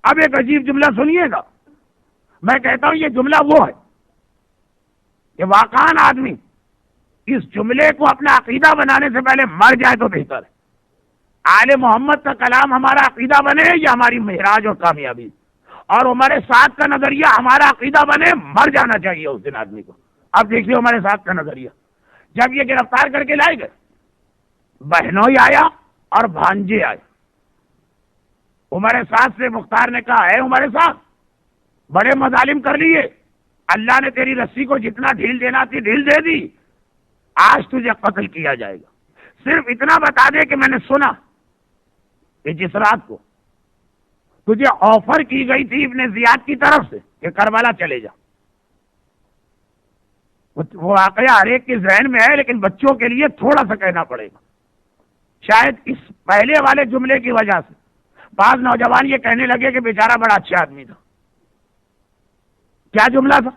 اب ایک عجیب جملہ سنیے گا، میں کہتا ہوں یہ جملہ وہ ہے کہ واقعاً آدمی اس جملے کو اپنا عقیدہ بنانے سے پہلے مر جائے تو بہتر ہے۔ آل محمد کا کلام ہمارا عقیدہ بنے یا ہماری معراج اور کامیابی، اور عمر سعد کا نظریہ ہمارا عقیدہ بنے، مر جانا چاہیے اس دن آدمی کو۔ اب دیکھیے عمر سعد کا نظریہ، جب یہ گرفتار کر کے لائے گئے، بہنوئی آیا اور بھانجے آئے۔ عمر سعد سے مختار نے کہا ہے عمر سعد، بڑے مظالم کر لیے، اللہ نے تیری رسی کو جتنا ڈھیل دینا تھی ڈھیل دے دی، آج تجھے قتل کیا جائے گا، صرف اتنا بتا دے کہ میں نے سنا کہ جس رات کو تجھے آفر کی گئی تھی ابن زیاد کی طرف سے کہ کربلا چلے جا۔ وہ واقعہ ہر ایک کے ذہن میں ہے، لیکن بچوں کے لیے تھوڑا سا کہنا پڑے گا۔ شاید اس پہلے والے جملے کی وجہ سے بعض نوجوان یہ کہنے لگے کہ بیچارہ بڑا اچھا آدمی تھا۔ کیا جملہ تھا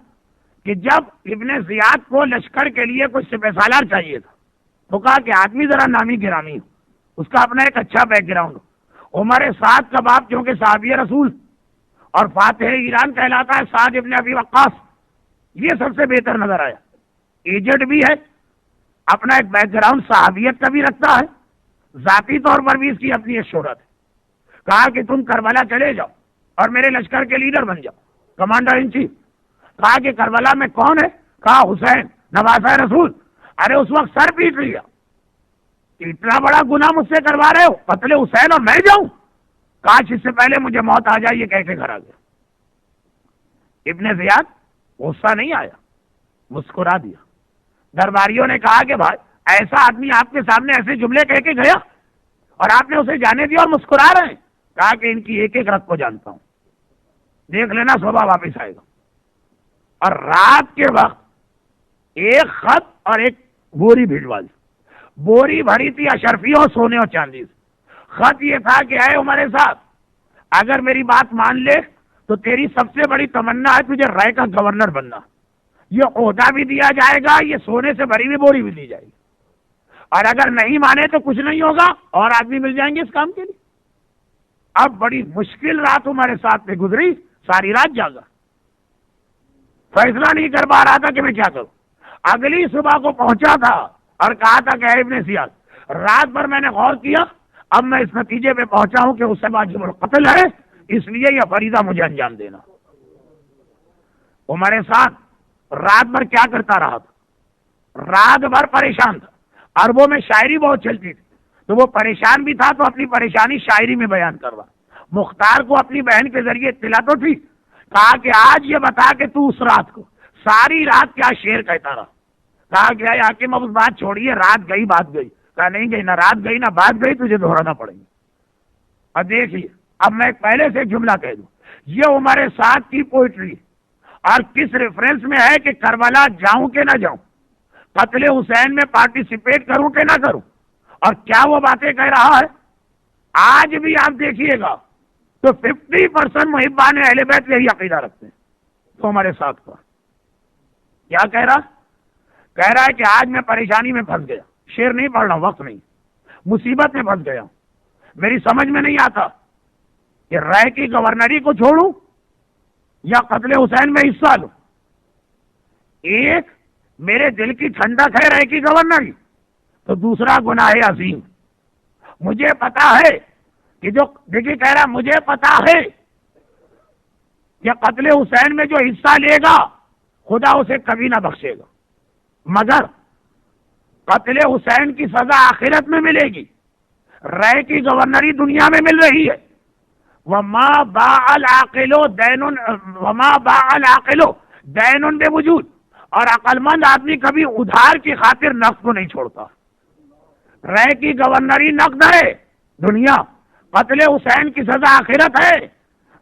کہ جب ابن زیاد کو لشکر کے لیے کچھ سپہ سالار چاہیے تھا تو کہا کہ آدمی ذرا نامی گرامی ہو، اس کا اپنا ایک اچھا بیک گراؤنڈ ہو۔ عمر سعد کا باپ کیونکہ صحابی رسول اور فاتح ایران کہلاتا ہے سعد ابن ابی وقاص، یہ سب سے بہتر نظر آیا۔ ایجنٹ بھی ہے، اپنا ایک بیک گراؤنڈ صحابیت کا بھی رکھتا ہے، ذاتی طور پر بھی اس کی اپنی ایک شہرت ہے۔ کہا کہ تم کربلا چلے جاؤ اور میرے لشکر کے لیڈر بن جاؤ، کمانڈر ان چیف۔ کہا کہ کربلا میں کون ہے؟ کہا حسین نواسہ رسول۔ ارے اس وقت سر پیٹ لیا، اتنا بڑا گناہ مجھ سے کروا رہے ہو، قتل حسین اور میں جاؤں؟ کاش اس سے پہلے مجھے موت آ جائے، یہ کہہ کے گھر آ گیا۔ ابن زیاد غصہ نہیں آیا، مسکرا دیا۔ درباریوں نے کہا کہ بھائی ایسا آدمی آپ کے سامنے ایسے جملے کہہ کے گیا اور آپ نے اسے جانے دیا اور مسکرا رہے ہیں؟ کہا کہ ان کی ایک ایک رت کو جانتا ہوں، دیکھ لینا صبح واپس آئے گا۔ اور رات کے وقت ایک خط اور ایک بوری بھیجوا دی، بوری بھری تھی اشرفیوں سونے اور چاندی سے۔ خط یہ تھا کہ اے عمر صاحب، اگر میری بات مان لے تو تیری سب سے بڑی تمنا ہے تجھے رائے کا گورنر بننا، یہ عہدہ بھی دیا جائے گا، یہ سونے سے بھری ہوئی بوری بھی دی جائے گی، اور اگر نہیں مانے تو کچھ نہیں ہوگا اور آدمی مل جائیں گے اس کام کے لیے۔ اب بڑی مشکل رات ہمارے ساتھ میں گزری، ساری رات جاگا، فیصلہ نہیں کر پا رہا تھا کہ میں کیا کروں۔ اگلی صبح کو پہنچا تھا اور کہا تھا کہ ابن زیاد، رات بھر میں نے غور کیا، اب میں اس نتیجے پہ پہنچا ہوں کہ اس سے واجب القتل ہے، اس لیے یہ فریضہ مجھے انجام دینا۔ ہمارے ساتھ رات بھر کیا کرتا رہا تھا؟ رات بھر پریشان تھا، عربوں میں شاعری بہت چلتی تھی تو وہ پریشان بھی تھا تو اپنی پریشانی شاعری میں بیان کر رہا۔ مختار کو اپنی بہن کے ذریعے اطلاع تو تھی، کہا کہ آج یہ بتا کہ تو اس رات کو ساری رات کیا شعر کہتا رہا۔ کہا کہ اے حاکم اب اس بات چھوڑیے، رات گئی بات گئی۔ کہا نہیں گئی، نہ رات گئی نہ بات گئی، تجھے دہرانا پڑے گی۔ اب دیکھیے، اب میں پہلے سے ایک جملہ کہہ دوں، یہ ہمارے ساتھ کی پوئٹری اور کس ریفرنس میں ہے کہ کربلا جاؤں کہ نہ جاؤں، قتل حسین میں پارٹیسپیٹ کروں کہ نہ کروں، اور کیا وہ باتیں کہہ رہا ہے۔ آج بھی آپ دیکھیے گا تو 50% محبان اہل بیت یہی عقیدہ رکھتے ہیں۔ تو ہمارے ساتھ کا کیا کہہ رہا ہے کہ آج میں پریشانی میں پھنس گیا، شعر نہیں پڑھ رہا ہوں، وقت نہیں، مصیبت میں پھنس گیا، میری سمجھ میں نہیں آتا کہ رائے کی گورنری کو چھوڑوں یا قتل حسین میں حصہ لوں۔ ایک میرے دل کی ٹھنڈک ہے رائے کی گورنری، تو دوسرا گناہ عظیم۔ مجھے پتا ہے کہ جو دیکھیے کہہ رہا، مجھے پتا ہے کہ قتل حسین میں جو حصہ لے گا خدا اسے کبھی نہ بخشے گا، مگر قتل حسین کی سزا آخرت میں ملے گی، رائے کی گورنری دنیا میں مل رہی ہے۔ وما باع العاقل دین بوجود، اور عقل مند آدمی کبھی ادھار کی خاطر نقد کو نہیں چھوڑتا۔ رائے کی گورنری نقد ہے دنیا، قتل حسین کی سزا آخرت ہے۔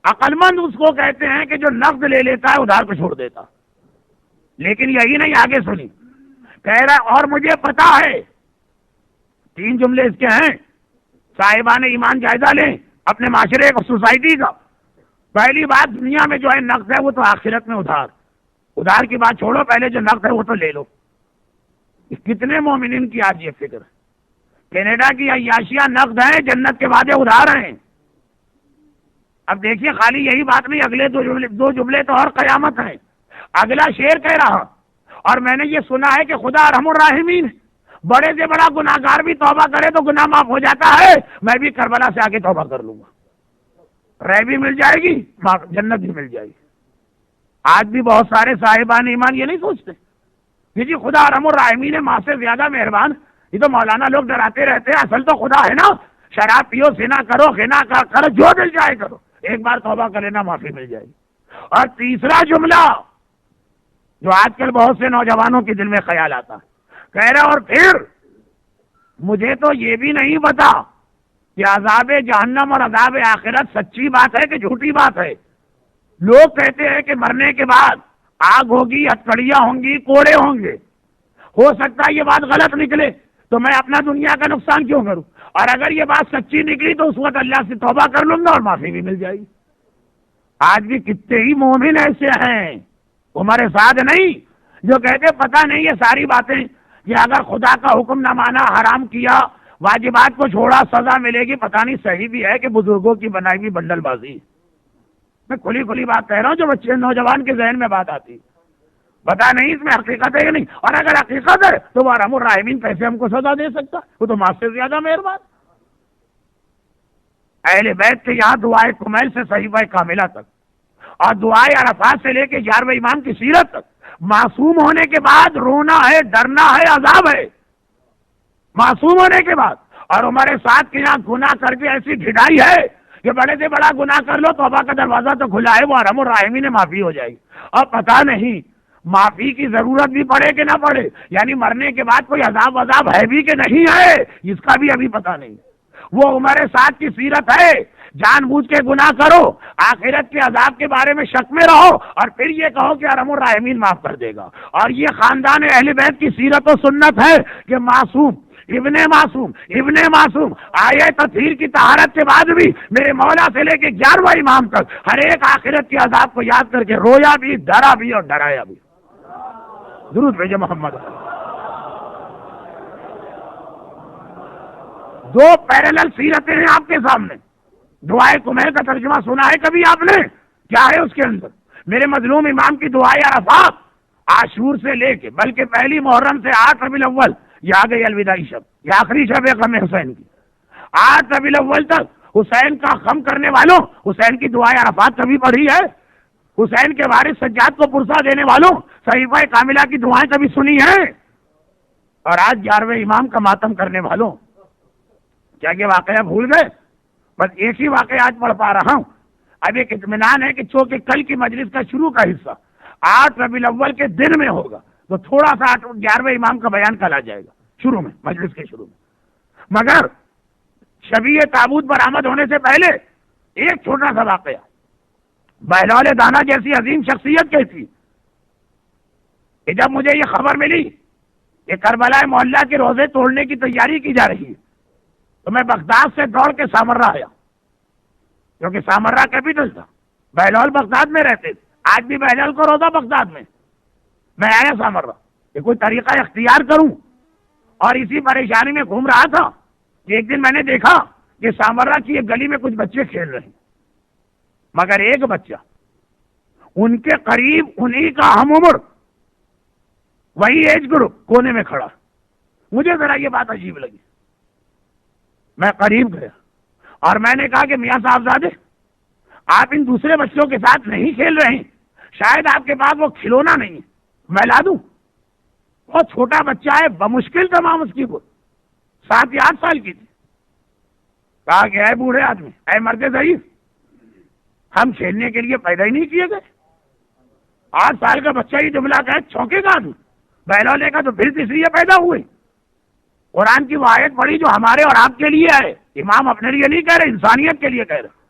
عقل مند اس کو کہتے ہیں کہ جو نقد لے لیتا ہے ادھار کو چھوڑ دیتا۔ لیکن یہی نہیں، آگے سنی، کہہ رہا اور مجھے پتا ہے، 3 جملے اس کے ہیں، صاحبان ایمان جائزہ لیں اپنے معاشرے اور سوسائٹی کا۔ پہلی بات، دنیا میں جو ہے نقد ہے وہ تو آخرت میں ادھار کی بات چھوڑو، پہلے جو نقد ہے وہ تو لے لو۔ کتنے مومنین کی آج یہ فکر ہے؟ کینیڈا کی عیاشیاں نقد ہیں، جنت کے وعدے ادھار ہیں۔ اب دیکھیے خالی یہی بات نہیں، اگلے دو جملے تو اور قیامت ہیں. اگلا شعر کہہ رہا، اور میں نے یہ سنا ہے کہ خدا ارحم الراحمین، بڑے سے بڑا گناہگار بھی توبہ کرے تو گناہ معاف ہو جاتا ہے. میں بھی کربلا سے آگے توبہ کر لوں گا، رہ بھی مل جائے گی، جنت بھی مل جائے گی. آج بھی بہت سارے صاحبان ایمان یہ نہیں سوچتے کہ جی خدا ارحم الراحمین ہے، ماں سے زیادہ مہربان. یہ تو مولانا لوگ ڈراتے رہتے ہیں، اصل تو خدا ہے نا. شراب پیو، زنا کرو، غنا کرو، جو مل جائے کرو، ایک بار توبہ کر لینا معافی مل جائے گی. اور تیسرا جملہ جو آج کل بہت سے نوجوانوں کے دل میں خیال آتا ہے، کہہ رہے اور پھر مجھے تو یہ بھی نہیں پتا کہ عذاب جہنم اور عذاب آخرت سچی بات ہے کہ جھوٹی بات ہے. لوگ کہتے ہیں کہ مرنے کے بعد آگ ہوگی، ہتکڑیاں ہوں گی، کوڑے ہوں گے. ہو سکتا ہے یہ بات غلط نکلے تو میں اپنا دنیا کا نقصان کیوں کروں، اور اگر یہ بات سچی نکلی تو اس وقت اللہ سے توبہ کر لوں گا اور معافی بھی مل جائے گی. آج بھی کتنے ہی مومن ایسے ہیں، عمر سعد نہیں، جو کہتے پتہ نہیں یہ ساری باتیں کہ اگر خدا کا حکم نہ مانا، حرام کیا، واجبات کو چھوڑا، سزا ملے گی. پتہ نہیں صحیح بھی ہے کہ بزرگوں کی بنائی ہوئی بنڈل بازی. میں کھلی بات کہہ رہا ہوں جو بچے نوجوان کے ذہن میں بات آتی، پتا نہیں اس میں حقیقت ہے یا نہیں. اور اگر حقیقت ہے تو وہ ارحم الراحمین کیسے ہم کو سزا دے سکتا؟ وہ تو ماں سے زیادہ مہربان. اہل بیت کے یہاں دعائے کمیل سے صحیفہ کاملہ تک اور دعائے عرفات سے لے کے 11ویں امام کی سیرت تک معصوم ہونے کے بعد رونا ہے، ڈرنا ہے، عذاب ہے معصوم ہونے کے بعد. اور ہمارے ساتھ کے یہاں گناہ کر کے ایسی ڈھڈائی ہے کہ بڑے سے بڑا گناہ کر لو، توبہ کا دروازہ تو کھلا ہے، وہ ارحم الراحمین معافی ہو جائے گی. اور پتہ نہیں معافی کی ضرورت بھی پڑے کہ نہ پڑے، یعنی مرنے کے بعد کوئی عذاب ہے بھی کہ نہیں ہے، اس کا بھی ابھی پتہ نہیں. وہ عمر سعد کی سیرت ہے، جان بوجھ کے گناہ کرو، آخرت کے عذاب کے بارے میں شک میں رہو، اور پھر یہ کہو کہ ارحم الراحمین معاف کر دے گا. اور یہ خاندان اہل بیت کی سیرت و سنت ہے کہ معصوم ابن معصوم آئے تطہیر کی طہارت کے بعد بھی میرے مولا سے لے کے 11واں امام تک ہر ایک آخرت کے عذاب کو یاد کر کے رویا بھی، ڈرا بھی اور ڈرایا بھی. درود بھیجے محمد. دو پیرالل سیرتیں ہیں آپ کے سامنے. دعائے کمیل کا ترجمہ سنا ہے کبھی آپ نے؟ کیا ہے اس کے اندر؟ میرے مظلوم امام کی دعائے عرفات عاشور سے لے کے بلکہ پہلی محرم سے 8 ربیع الاول، یہ آ گئی الوداعی شب، یہ آخری شب ہے غم حسین کی. 8 ربیع الاول تک حسین کا غم کرنے والوں حسین کی دعائے عرفات کبھی پڑھی ہے؟ حسین کے وارث سجاد کو پرسہ دینے والوں صحیفہ کاملہ کی دعائیں کبھی سنی ہیں؟ اور آج 11ویں امام کا ماتم کرنے والوں کیا یہ واقعہ بھول گئے؟ بس ایک ہی واقعہ آج پڑھ پا رہا ہوں. اب ایک اطمینان ہے کہ چونکہ کل کی مجلس کا شروع کا حصہ 8 ربیع الاول کے دن میں ہوگا تو تھوڑا سا 11ویں امام کا بیان کل آ جائے گا شروع میں، مجلس کے شروع میں. مگر شبیہ تابوت برآمد ہونے سے پہلے ایک چھوٹا سا واقعہ. بہلول دانا جیسی عظیم شخصیت کی تھی کہ جب مجھے یہ خبر ملی کہ کربلا محلہ کے روزے توڑنے کی تیاری کی جا رہی ہے تو میں بغداد سے دوڑ کے سامرہ آیا، کیونکہ سامرہ کیپٹل تھا. بہلول بغداد میں رہتے تھے، آج بھی بہلول کو روزہ بغداد میں آیا سامرہ کہ کوئی طریقہ اختیار کروں. اور اسی پریشانی میں گھوم رہا تھا کہ ایک دن میں نے دیکھا کہ سامرہ کی ایک گلی میں کچھ بچے کھیل رہے ہیں، مگر ایک بچہ ان کے قریب انہی کا ہم عمر وہی ایج گروپ کونے میں کھڑا. مجھے ذرا یہ بات عجیب لگی. میں قریب گیا اور میں نے کہا کہ میاں صاحبزادے آپ ان دوسرے بچوں کے ساتھ نہیں کھیل رہے ہیں، شاید آپ کے پاس وہ کھلونا نہیں ہے، میں لا دوں؟ بہت چھوٹا بچہ ہے، بمشکل تمام اس کی وہ 7 یا 8 سال کی تھی. کہا کہ اے بوڑھے آدمی، اے مرد ضعیف، ہم کھیلنے کے لیے پیدا ہی نہیں کیے گئے. 8 سال کا بچہ ہی جملہ کہے چونکے گا آدمی. بہلولے کا تو پھر اس لیے پیدا ہوئے. قرآن کی وہ آیت پڑھی جو ہمارے اور آپ کے لیے ہے. امام اپنے لیے نہیں کہہ رہے، انسانیت کے لیے کہہ رہے.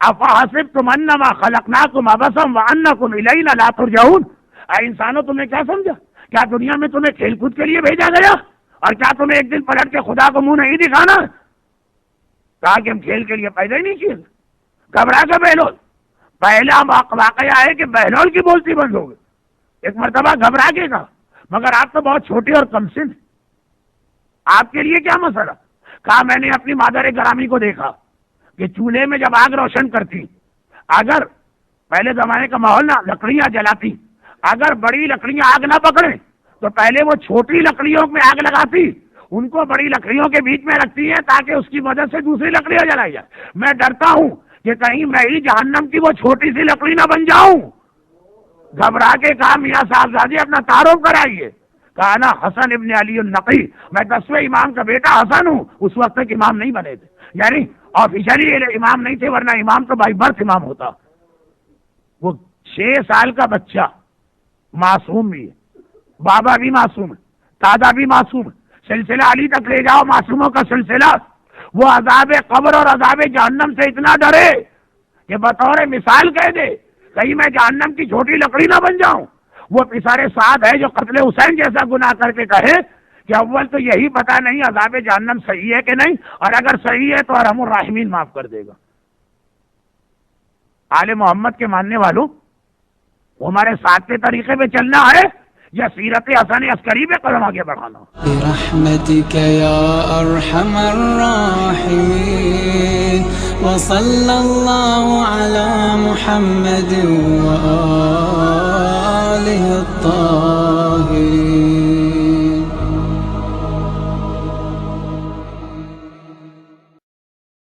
افحسبتم انما خلقناکم عبثا وانکم الینا لا ترجعون. اے انسانوں، تم نے کیا سمجھا؟ کیا دنیا میں تمہیں کھیل کود کے لیے بھیجا گیا؟ اور کیا تمہیں ایک دن پلٹ کے خدا کو منہ نہیں دکھانا؟ کہا کہ ہم کھیل کے لیے پیدا ہی نہیں کیے. گھبرا کا بہلول. پہلا واقعہ ہے کہ بہلول کی بولتی بند ہو گئی. ایک مرتبہ گھبرا کے کہا مگر آپ تو بہت چھوٹے اور کم سن، آپ کے لیے کیا مسئلہ؟ کہا میں نے اپنی مادر گرامی کو دیکھا کہ چولہے میں جب آگ روشن کرتی اگر پہلے زمانے کا ماحول نا لکڑیاں جلاتی، اگر بڑی لکڑیاں آگ نہ پکڑیں تو پہلے وہ چھوٹی لکڑیوں میں آگ لگاتی، ان کو بڑی لکڑیوں کے بیچ میں رکھتی ہیں تاکہ اس کی مدد سے دوسری لکڑیاں جلائی جائے۔ میں ڈرتا ہوں کہ کہیں میں ہی جہنم کی وہ چھوٹی سی لکڑی نہ بن جاؤں۔ گھبرا کے کہا میاں صاحبزادی اپنا تعارف کرائیے۔ کہا نا حسن ابن علی النقی، میں 10ویں امام کا بیٹا حسن ہوں، اس وقت تک امام نہیں بنے تھے، یعنی آفیشلی امام نہیں تھے، ورنہ امام تو بائی برتھ امام ہوتا۔ وہ 6 سال کا بچہ، معصوم بھی ہے، بابا بھی معصوم ہے، دادا بھی معصوم ہے، سلسلہ علی تک لے جاؤ معصوموں کا سلسلہ، وہ عذاب قبر اور عذاب جہنم سے اتنا ڈرے کہ بطور مثال کہہ دے کہیں میں جہنم کی چھوٹی لکڑی نہ بن جاؤں۔ وہ پسارے سعد ہے جو قتل حسین جیسا گناہ کر کے کہے کہ اول تو یہی پتا نہیں عذاب جہنم صحیح ہے کہ نہیں، اور اگر صحیح ہے تو ارحم الراحمین معاف کر دے گا۔ آل محمد کے ماننے والوں، ہمارے ساتھ کے طریقے پہ چلنا ہے یا سیرت حسن عسکری پہ قدم آگے بڑھانا؟ برحمتک یا ارحم الراحمین، وصلی اللہ علی محمد وآلہ الطاہرین۔